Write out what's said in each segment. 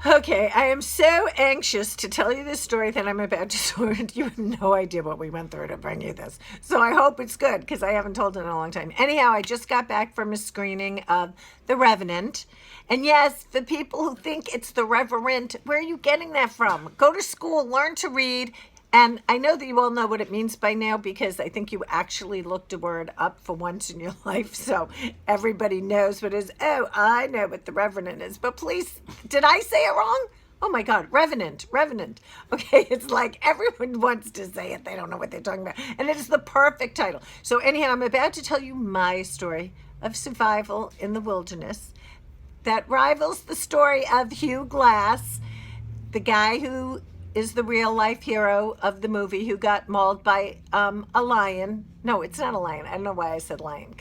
Okay, I am so anxious to tell you this story that I'm about to start. You have no idea what we went through to bring you this. So I hope it's good because I haven't told it in a long time. Anyhow, I just got back from a screening of The Revenant. And yes, the people who think it's the Reverend, where are you getting that from? Go to school, learn to read. And I know that you all know what it means by now because I think you actually looked a word up for once in your life. So everybody knows what it is. Oh, I know what the Revenant is. But please, did I say it wrong? Oh my God, Revenant, Revenant. Okay, it's like everyone wants to say it. They don't know what they're talking about. And it is the perfect title. So, anyhow, I'm about to tell you my story of survival in the wilderness that rivals the story of Hugh Glass, the guy who is the real life hero of the movie who got mauled by a lion. No, it's not a lion. I don't know why I said lion.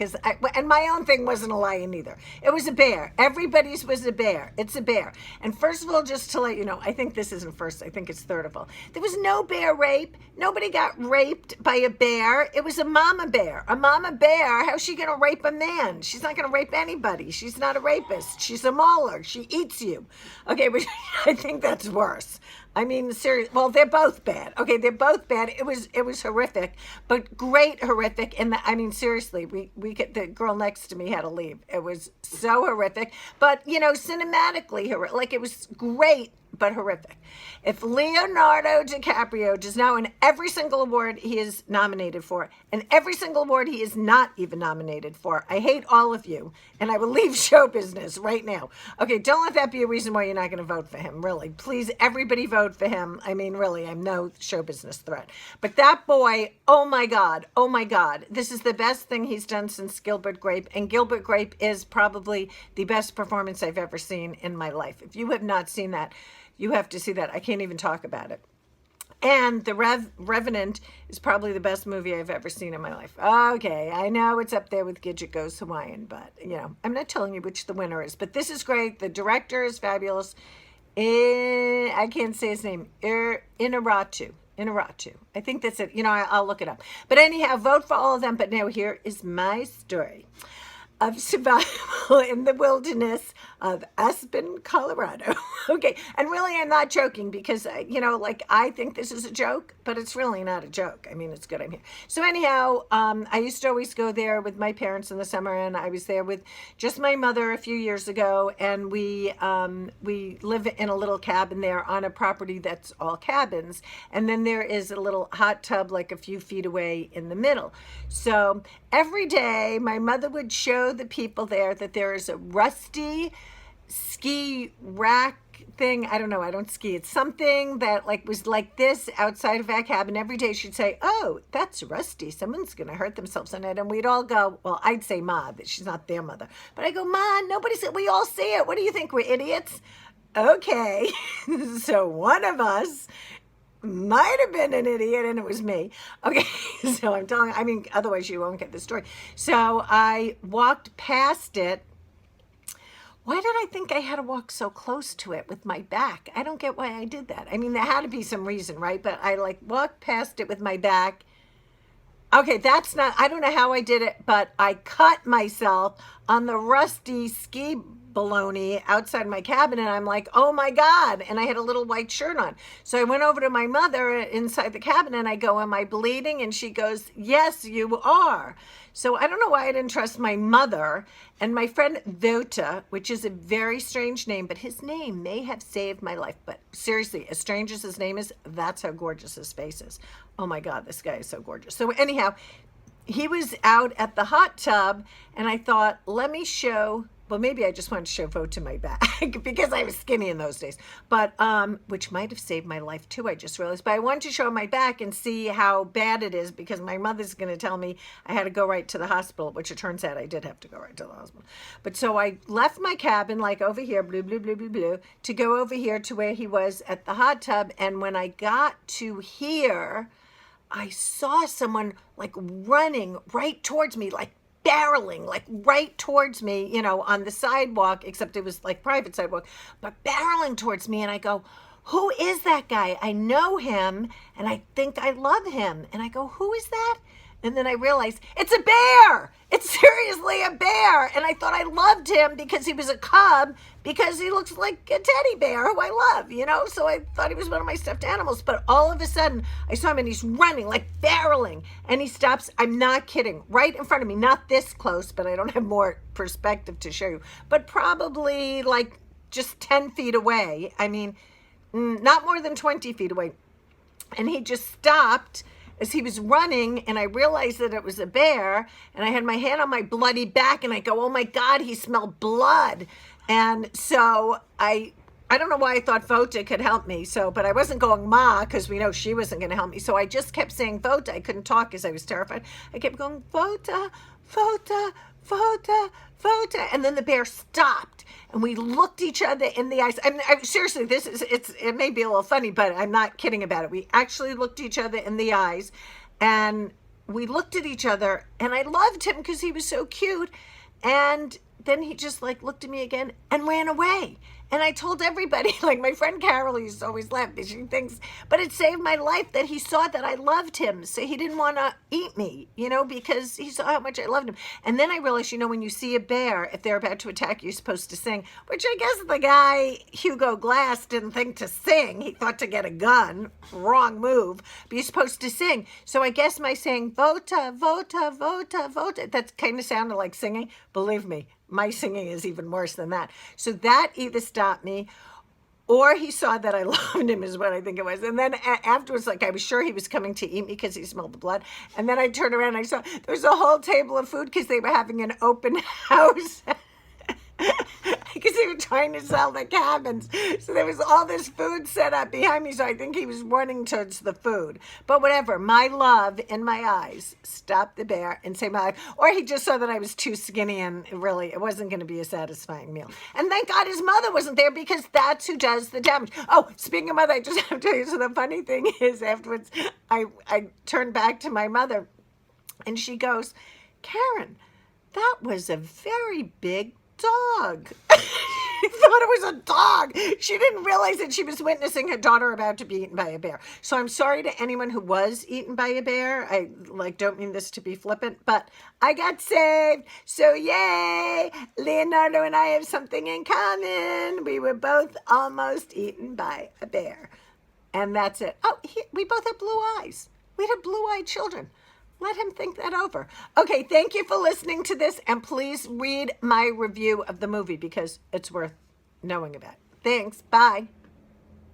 And my own thing wasn't a lion either. It was a bear. Everybody's was a bear. It's a bear. And first of all, just to let you know, I think this isn't first. I think it's third of all. There was no bear rape. Nobody got raped by a bear. It was a mama bear. A mama bear, how's she going to rape a man? She's not going to rape anybody. She's not a rapist. She's a mauler. She eats you. Okay, but I think that's worse. I mean, seriously. Well, they're both bad. Okay, they're both bad. It was horrific, but great horrific. And I mean, seriously, we get the girl next to me had to leave. It was so horrific, but cinematically horrific. Like it was great, but horrific. If Leonardo DiCaprio does now in every single award he is nominated for, and every single award he is not even nominated for, I hate all of you, and I will leave show business right now. Okay, don't let that be a reason why you're not going to vote for him. Really, please, everybody vote for him. I mean, really, I'm no show business threat. But that boy, oh my God, this is the best thing he's done since Gilbert Grape, and Gilbert Grape is probably the best performance I've ever seen in my life. If you have not seen that, you have to see that. I can't even talk about it. And The Revenant is probably the best movie I've ever seen in my life. Okay, I know it's up there with Gidget Goes Hawaiian, but, I'm not telling you which the winner is. But this is great. The director is fabulous. I can't say his name. Inaratu. I think that's it. I'll look it up. But anyhow, vote for all of them. But now here is my story of survival in the wilderness of Aspen, Colorado. Okay, and really I'm not joking because, I think this is a joke, but it's really not a joke. I mean, it's good I'm here. So anyhow, I used to always go there with my parents in the summer, and I was there with just my mother a few years ago, and we live in a little cabin there on a property that's all cabins, and then there is a little hot tub like a few feet away in the middle. So every day my mother would show the people there that there is a rusty ski rack thing. I don't know. I don't ski. It's something that was like this outside of our cabin. Every day she'd say, "Oh, that's rusty. Someone's going to hurt themselves on it." And we'd all go, well, I'd say Ma, that she's not their mother. But I go, "Ma, nobody said, we all see it. What do you think? We're idiots?" Okay. So one of us might have been an idiot, and it was me. Okay, so otherwise you won't get the story. So I walked past it. Why did I think I had to walk so close to it with my back? I don't get why I did that. I mean, there had to be some reason, right? But I walked past it with my back. Okay, I don't know how I did it, but I cut myself on the rusty ski baloney outside my cabin, and I'm like, oh my God. And I had a little white shirt on. So I went over to my mother inside the cabin, and I go, "Am I bleeding?" And she goes, "Yes, you are." So I don't know why I didn't trust my mother. And my friend Vota, which is a very strange name, but his name may have saved my life. But seriously, as strange as his name is, that's how gorgeous his face is. Oh my God, this guy is so gorgeous. So anyhow, he was out at the hot tub, and I thought, let me show, well, maybe I just wanted to show Vote to my back because I was skinny in those days, but which might have saved my life too, I just realized. But I wanted to show my back and see how bad it is because my mother's going to tell me I had to go right to the hospital, which it turns out I did have to go right to the hospital. But so I left my cabin over here, blue, blue, blue, blue, blue, to go over here to where he was at the hot tub. And when I got to here, I saw someone running right towards me, barreling right towards me, on the sidewalk, except it was private sidewalk, but barreling towards me. And I go, who is that guy? I know him, and I think I love him. And I go, who is that? And then I realized it's a bear. It's seriously a bear. And I thought I loved him because he was a cub, because he looks like a teddy bear who I love, you know? So I thought he was one of my stuffed animals. But all of a sudden, I saw him and he's running, like barreling. And he stops, I'm not kidding, right in front of me. Not this close, but I don't have more perspective to show you. But probably like just 10 feet away. I mean, not more than 20 feet away. And he just stopped as he was running, and I realized that it was a bear, and I had my hand on my bloody back, and I go, oh my God, he smelled blood. And so I don't know why I thought Vota could help me. So, but I wasn't going Ma, because we know she wasn't going to help me. So I just kept saying Vota. I couldn't talk because I was terrified. I kept going, Vota, Vota, Vota, Vota. And then the bear stopped, and we looked each other in the eyes. Seriously, it may be a little funny, but I'm not kidding about it. We actually looked each other in the eyes, and we looked at each other, and I loved him because he was so cute. And then he just like looked at me again and ran away. And I told everybody, like my friend Carol used to always laugh because she thinks, but it saved my life that he saw that I loved him. So he didn't want to eat me, you know, because he saw how much I loved him. And then I realized, you know, when you see a bear, if they're about to attack, you're supposed to sing, which I guess the guy, Hugo Glass, didn't think to sing. He thought to get a gun. Wrong move. But you're supposed to sing. So I guess my saying, Vota, Vota, Vota, Vota, that kind of sounded like singing. Believe me, my singing is even worse than that. So that either stopped me, or he saw that I loved him, is what I think it was. And then afterwards, like I was sure he was coming to eat me because he smelled the blood. And then I turned around and I saw there was a whole table of food because they were having an open house. Because they were trying to sell the cabins. So there was all this food set up behind me. So I think he was running towards the food. But whatever, my love in my eyes stopped the bear and saved my life. Or he just saw that I was too skinny and really it wasn't going to be a satisfying meal. And thank God his mother wasn't there because that's who does the damage. Oh, speaking of mother, I just have to tell you. So the funny thing is afterwards, I turned back to my mother and she goes, Karen, that was a very big dog. She thought it was a dog. She didn't realize that she was witnessing her daughter about to be eaten by a bear. So I'm sorry to anyone who was eaten by a bear. I don't mean this to be flippant, but I got saved. So yay! Leonardo and I have something in common. We were both almost eaten by a bear. And that's it. Oh, we both have blue eyes. We had blue-eyed children. Let him think that over. Okay, thank you for listening to this, and please read my review of the movie because it's worth knowing about. Thanks. Bye.